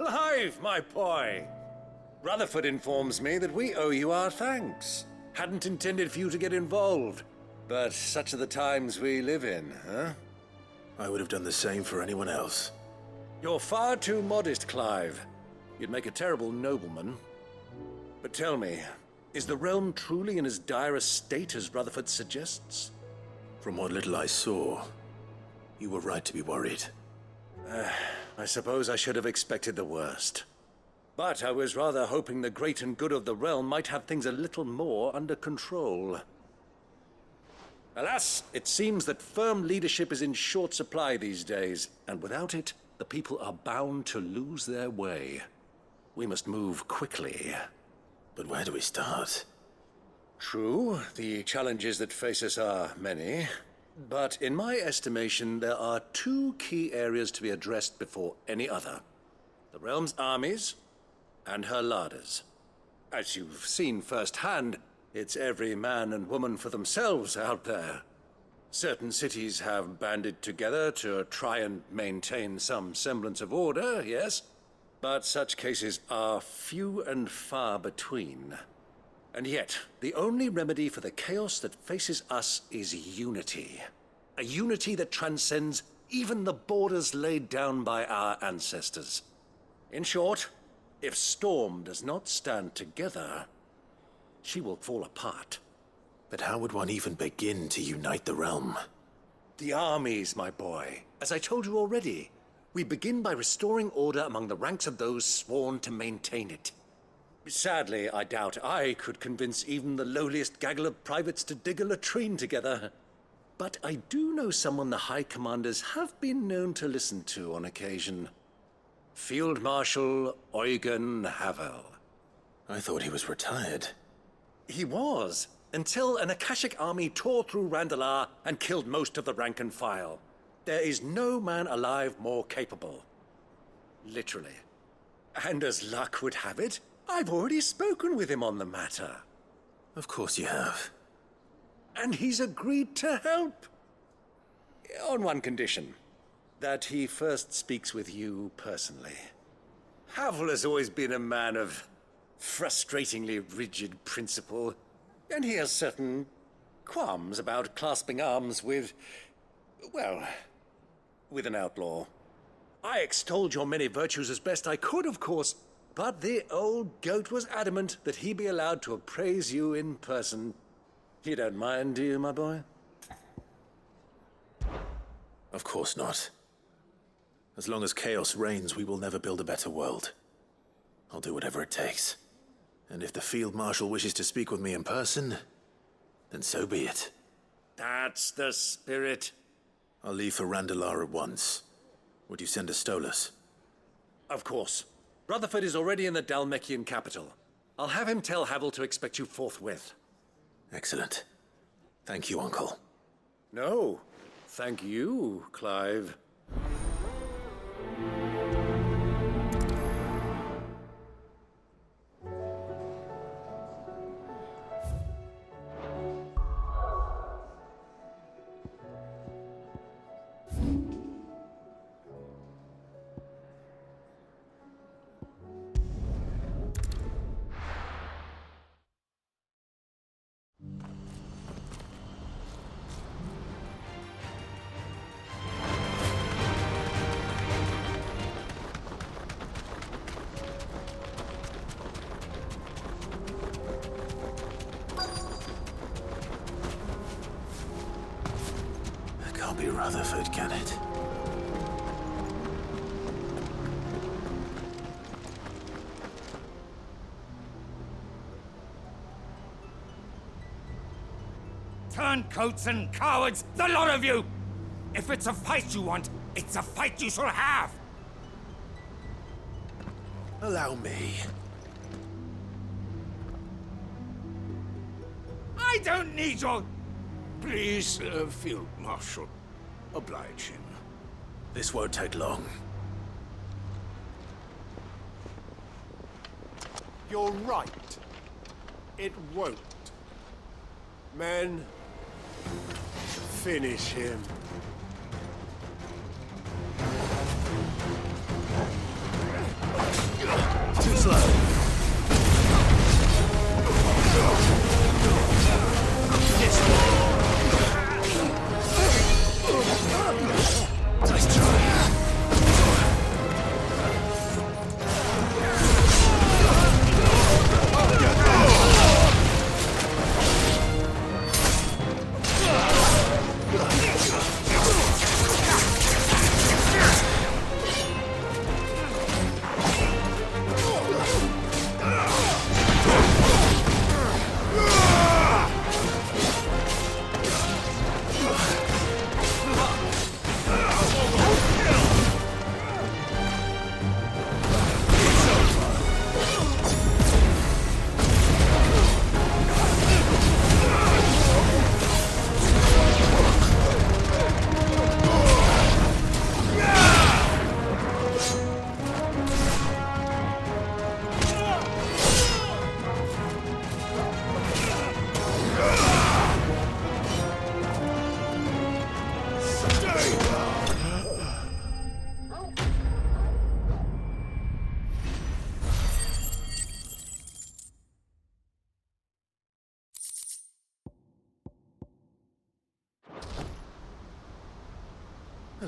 Clive, my boy! Rutherford informs me that we owe you our thanks. Hadn't intended for you to get involved, but such are the times we live in, huh? I would have done the same for anyone else. You're far too modest, Clive. You'd make a terrible nobleman. But tell me, is the realm truly in as dire a state as Rutherford suggests? From what little I saw, you were right to be worried. I suppose I should have expected the worst. But I was rather hoping the great and good of the realm might have things a little more under control. Alas, it seems that firm leadership is in short supply these days, and without it, the people are bound to lose their way. We must move quickly. But where do we start? True, the challenges that face us are many. But in my estimation, there are two key areas to be addressed before any other. The realm's armies and her larders. As you've seen firsthand, it's every man and woman for themselves out there. Certain cities have banded together to try and maintain some semblance of order, yes? But such cases are few and far between. And yet, the only remedy for the chaos that faces us is unity. A unity that transcends even the borders laid down by our ancestors. In short, if Storm does not stand together, she will fall apart. But how would one even begin to unite the realm? The armies, my boy. As I told you already, we begin by restoring order among the ranks of those sworn to maintain it. Sadly, I doubt I could convince even the lowliest gaggle of privates to dig a latrine together. But I do know someone the High Commanders have been known to listen to on occasion. Field Marshal Eugen Havel. I thought he was retired. He was, until an Akashic army tore through Randalar and killed most of the rank and file. There is no man alive more capable. Literally. And as luck would have it, I've already spoken with him on the matter. Of course you have. And he's agreed to help. On one condition. That he first speaks with you personally. Havel has always been a man of frustratingly rigid principle, and he has certain qualms about clasping arms with, well, with an outlaw. I extolled your many virtues as best I could, of course, but the old goat was adamant that he be allowed to appraise you in person. You don't mind, do you, my boy? Of course not. As long as chaos reigns, we will never build a better world. I'll do whatever it takes. And if the Field Marshal wishes to speak with me in person, then so be it. That's the spirit. I'll leave for Randalar at once. Would you send a Stolas? Of course. Rutherford is already in the Dalmekian capital. I'll have him tell Havel to expect you forthwith. Excellent. Thank you, Uncle. No, thank you, Clive. Can't be Rutherford, can it? Turncoats and cowards, the lot of you! If it's a fight you want, it's a fight you shall have! Allow me. I don't need your... Please, Field Marshal, oblige him. This won't take long. You're right. It won't. Men, finish him.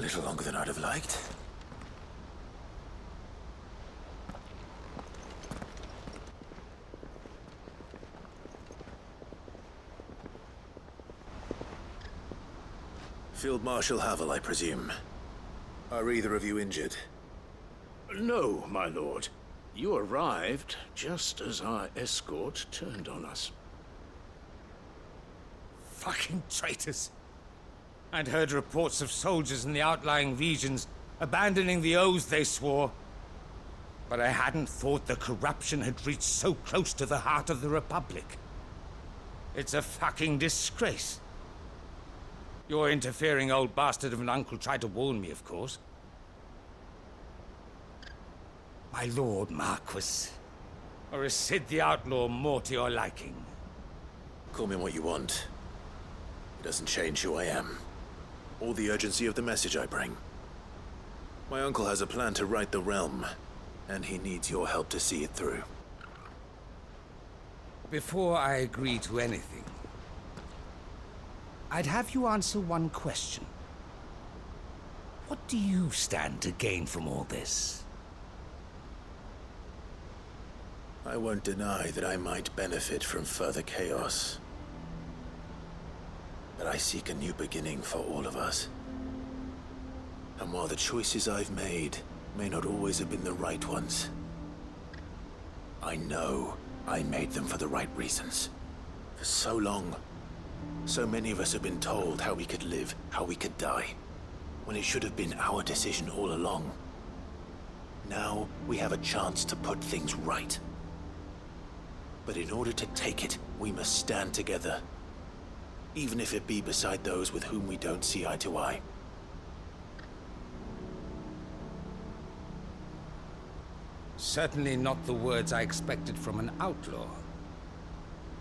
little longer than I'd have liked. Field Marshal Havel, I presume. Are either of you injured? No, my lord. You arrived just as our escort turned on us. Fucking traitors. I'd heard reports of soldiers in the outlying regions abandoning the oaths they swore. But I hadn't thought the corruption had reached so close to the heart of the Republic. It's a fucking disgrace. Your interfering old bastard of an uncle tried to warn me, of course. My lord Marquis. Or is Sid the Outlaw more to your liking? Call me what you want. It doesn't change who I am, or the urgency of the message I bring. My uncle has a plan to right the realm, and he needs your help to see it through. Before I agree to anything, I'd have you answer one question. What do you stand to gain from all this? I won't deny that I might benefit from further chaos. But I seek a new beginning for all of us. And while the choices I've made may not always have been the right ones, I know I made them for the right reasons. For so long, so many of us have been told how we could live, how we could die, when it should have been our decision all along. Now we have a chance to put things right. But in order to take it, we must stand together. Even if it be beside those with whom we don't see eye to eye. Certainly not the words I expected from an outlaw.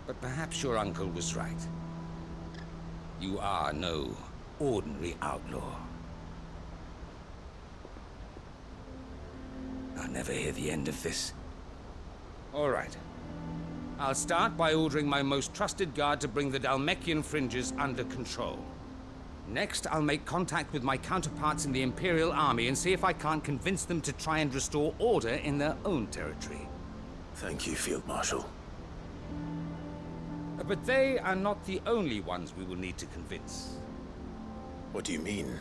But perhaps your uncle was right. You are no ordinary outlaw. I'll never hear the end of this. All right. I'll start by ordering my most trusted guard to bring the Dalmekian fringes under control. Next, I'll make contact with my counterparts in the Imperial Army and see if I can't convince them to try and restore order in their own territory. Thank you, Field Marshal. But they are not the only ones we will need to convince. What do you mean?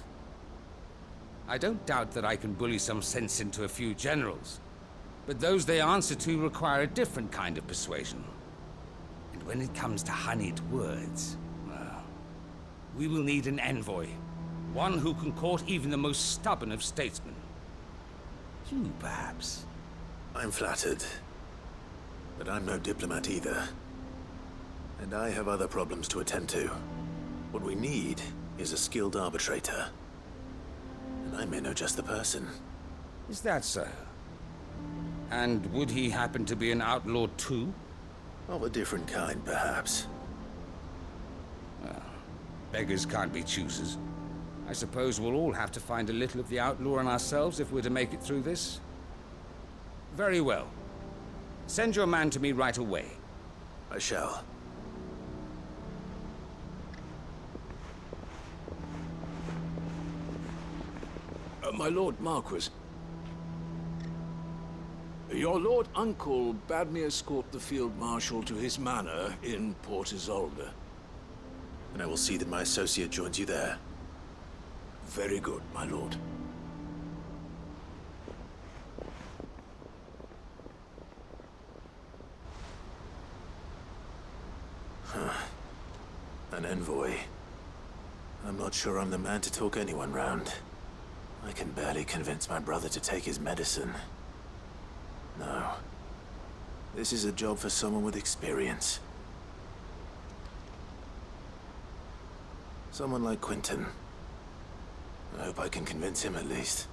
I don't doubt that I can bully some sense into a few generals. But those they answer to require a different kind of persuasion. And when it comes to honeyed words, well, we will need an envoy. One who can court even the most stubborn of statesmen. You, perhaps. I'm flattered. But I'm no diplomat either. And I have other problems to attend to. What we need is a skilled arbitrator. And I may know just the person. Is that so? And would he happen to be an outlaw too? Of a different kind, perhaps. Well, beggars can't be choosers. I suppose we'll all have to find a little of the outlaw in ourselves if we're to make it through this. Very well. Send your man to me right away. I shall. My lord Marquis. Your lord uncle bade me escort the field marshal to his manor in Port Isolde. And I will see that my associate joins you there. Very good, my lord. An envoy. I'm not sure I'm the man to talk anyone round. I can barely convince my brother to take his medicine. No. This is a job for someone with experience. Someone like Quentin. I hope I can convince him at least.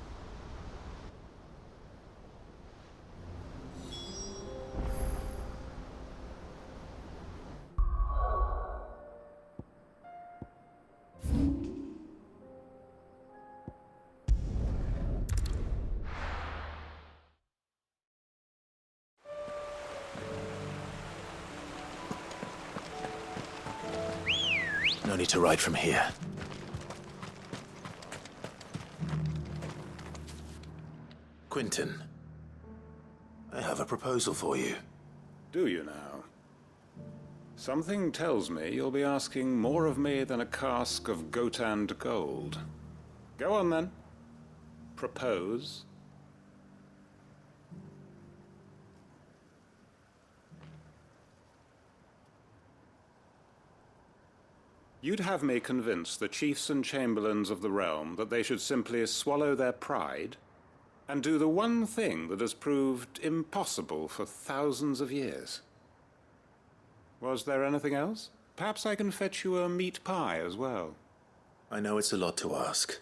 No need to ride from here. Quinton, I have a proposal for you. Do you now? Something tells me you'll be asking more of me than a cask of Gotand gold. Go on then. Propose. You'd have me convince the chiefs and chamberlains of the realm that they should simply swallow their pride and do the one thing that has proved impossible for thousands of years. Was there anything else? Perhaps I can fetch you a meat pie as well. I know it's a lot to ask,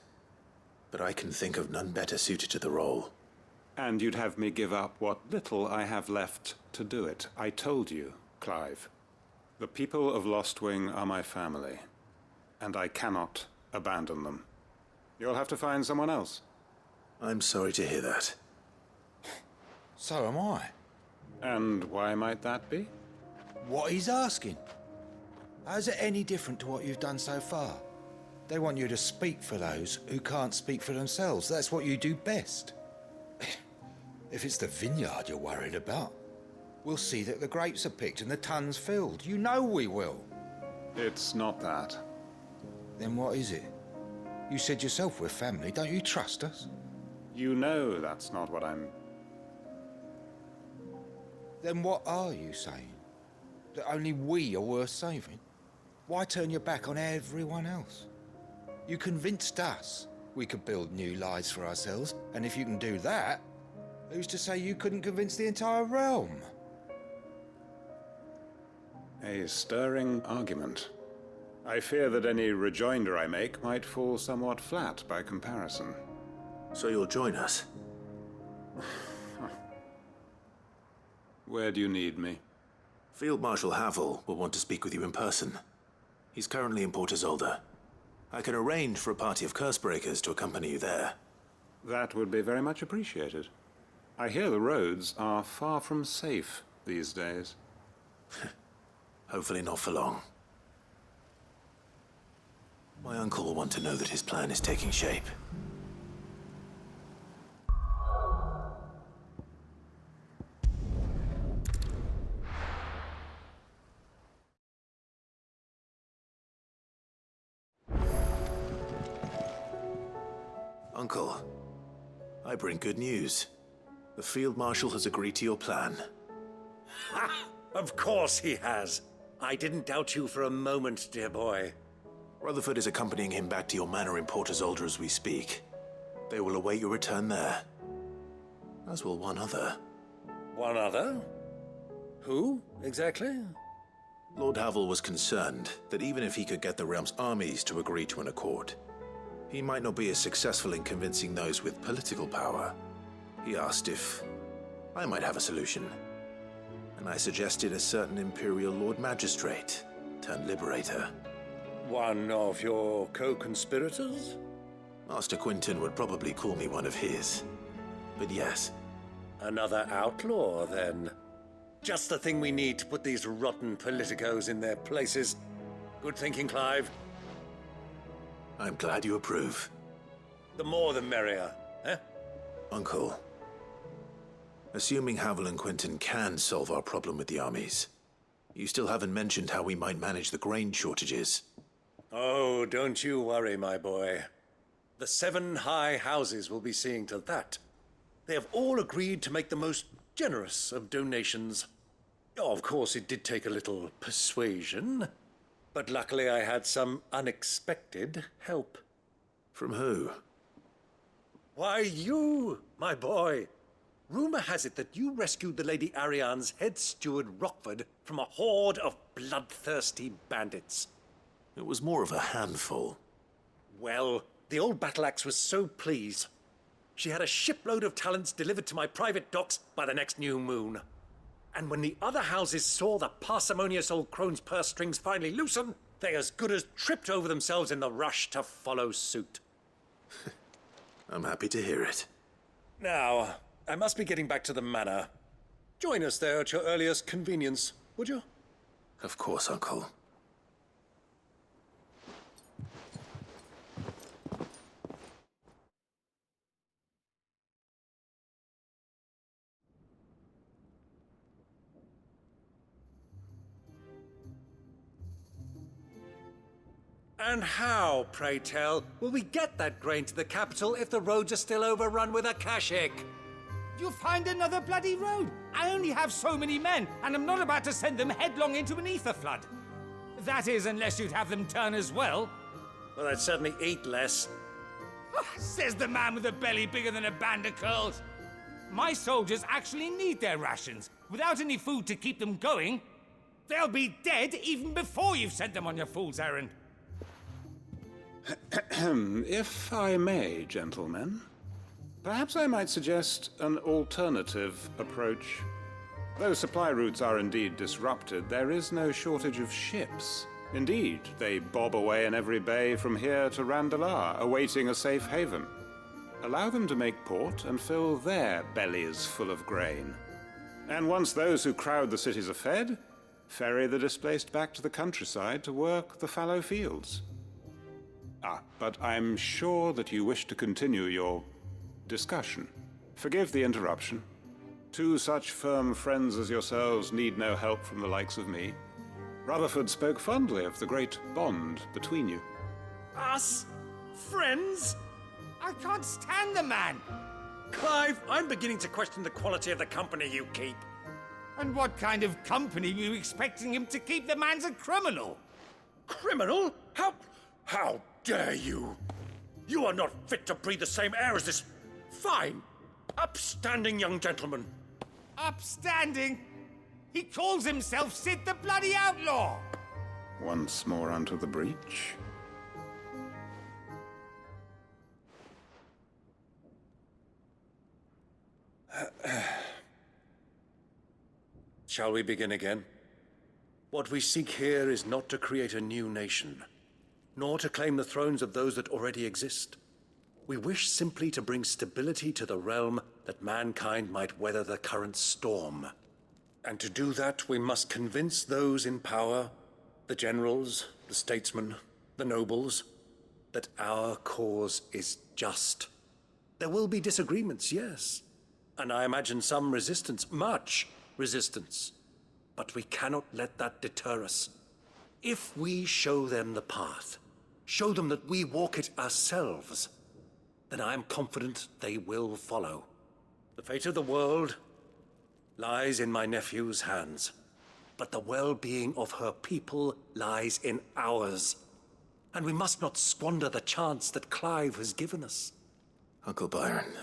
but I can think of none better suited to the role. And you'd have me give up what little I have left to do it. I told you, Clive. The people of Lostwing are my family, and I cannot abandon them. You'll have to find someone else. I'm sorry to hear that. So am I. And why might that be? What he's asking. How's it any different to what you've done so far? They want you to speak for those who can't speak for themselves. That's what you do best. If it's the vineyard you're worried about, we'll see that the grapes are picked and the tons filled. You know we will. It's not that. Then what is it? You said yourself we're family. Don't you trust us? You know that's not what I'm... Then what are you saying? That only we are worth saving? Why turn your back on everyone else? You convinced us we could build new lives for ourselves, and if you can do that, who's to say you couldn't convince the entire realm? A stirring argument. I fear that any rejoinder I make might fall somewhat flat by comparison. So you'll join us? Where do you need me? Field Marshal Havel will want to speak with you in person. He's currently in Port Isolde. I can arrange for a party of Cursebreakers to accompany you there. That would be very much appreciated. I hear the roads are far from safe these days. Hopefully not for long. My uncle will want to know that his plan is taking shape. Uncle, I bring good news. The Field Marshal has agreed to your plan. Ha! Of course he has. I didn't doubt you for a moment, dear boy. Rutherford is accompanying him back to your manor in Port Isolde as we speak. They will await your return there. As will one other. One other? Who, exactly? Lord Havel was concerned that even if he could get the realm's armies to agree to an accord, he might not be as successful in convincing those with political power. He asked if I might have a solution, and I suggested a certain Imperial Lord Magistrate turned Liberator. One of your co-conspirators? Master Quinton would probably call me one of his, but yes. Another outlaw, then. Just the thing we need to put these rotten politicos in their places. Good thinking, Clive. I'm glad you approve. The more the merrier, eh? Uncle, assuming Havel and Quinton can solve our problem with the armies, you still haven't mentioned how we might manage the grain shortages. Oh, don't you worry, my boy. The 7 high houses will be seeing to that. They have all agreed to make the most generous of donations. Oh, of course, it did take a little persuasion, but luckily I had some unexpected help. From who? Why, you, my boy. Rumor has it that you rescued the Lady Ariane's head steward Rockford from a horde of bloodthirsty bandits. It was more of a handful. Well, the old battle-axe was so pleased. She had a shipload of talents delivered to my private docks by the next new moon. And when the other houses saw the parsimonious old crone's purse strings finally loosen, they as good as tripped over themselves in the rush to follow suit. I'm happy to hear it. Now, I must be getting back to the manor. Join us there at your earliest convenience, would you? Of course, Uncle. And how, pray tell, will we get that grain to the capital if the roads are still overrun with Akashic? You'll find another bloody road. I only have so many men, and I'm not about to send them headlong into an ether flood. That is, unless you'd have them turn as well. Well, they'd certainly eat less. Says the man with a belly bigger than a band of curls. My soldiers actually need their rations. Without any food to keep them going, they'll be dead even before you've sent them on your fool's errand. If I may, gentlemen, perhaps I might suggest an alternative approach. Though supply routes are indeed disrupted, there is no shortage of ships. Indeed, they bob away in every bay from here to Randalar, awaiting a safe haven. Allow them to make port and fill their bellies full of grain. And once those who crowd the cities are fed, ferry the displaced back to the countryside to work the fallow fields. But I'm sure that you wish to continue your discussion. Forgive the interruption. Two such firm friends as yourselves need no help from the likes of me. Rutherford spoke fondly of the great bond between you. Us? Friends? I can't stand the man. Clive, I'm beginning to question the quality of the company you keep. And what kind of company were you expecting him to keep? The man's a criminal. Criminal? How dare you? You are not fit to breathe the same air as this fine, upstanding young gentleman. Upstanding? He calls himself Sid the bloody outlaw. Once more onto the breach. Shall we begin again? What we seek here is not to create a new nation, nor to claim the thrones of those that already exist. We wish simply to bring stability to the realm that mankind might weather the current storm. And to do that, we must convince those in power, the generals, the statesmen, the nobles, that our cause is just. There will be disagreements, yes, and I imagine some resistance, much resistance. But we cannot let that deter us. If we show them the path, show them that we walk it ourselves, then I am confident they will follow. The fate of the world lies in my nephew's hands, but the well-being of her people lies in ours. And we must not squander the chance that Clive has given us. Uncle Byron,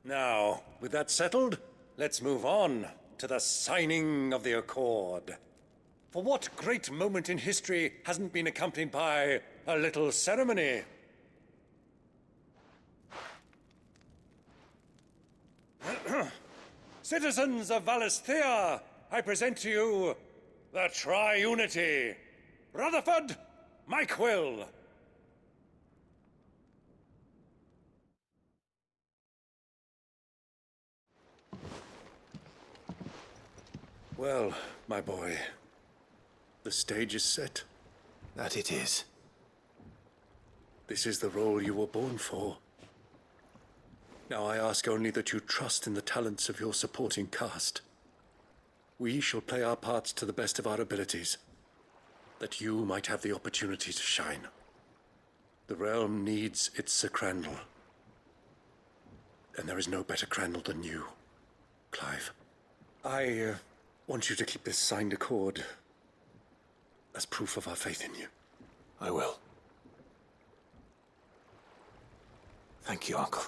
Now, with that settled, let's move on to the signing of the Accord. For what great moment in history hasn't been accompanied by a little ceremony? Citizens of Valisthea, I present to you the Triunity. Rutherford, Mike Will. Well, my boy, the stage is set. that it is. This is the role you were born for. Now I ask only that you trust in the talents of your supporting cast. We shall play our parts to the best of our abilities, that you might have the opportunity to shine. The realm needs its Sir Crandall, and there is no better Crandall than you, Clive. I want you to keep this signed accord as proof of our faith in you. I will. Thank you, Uncle.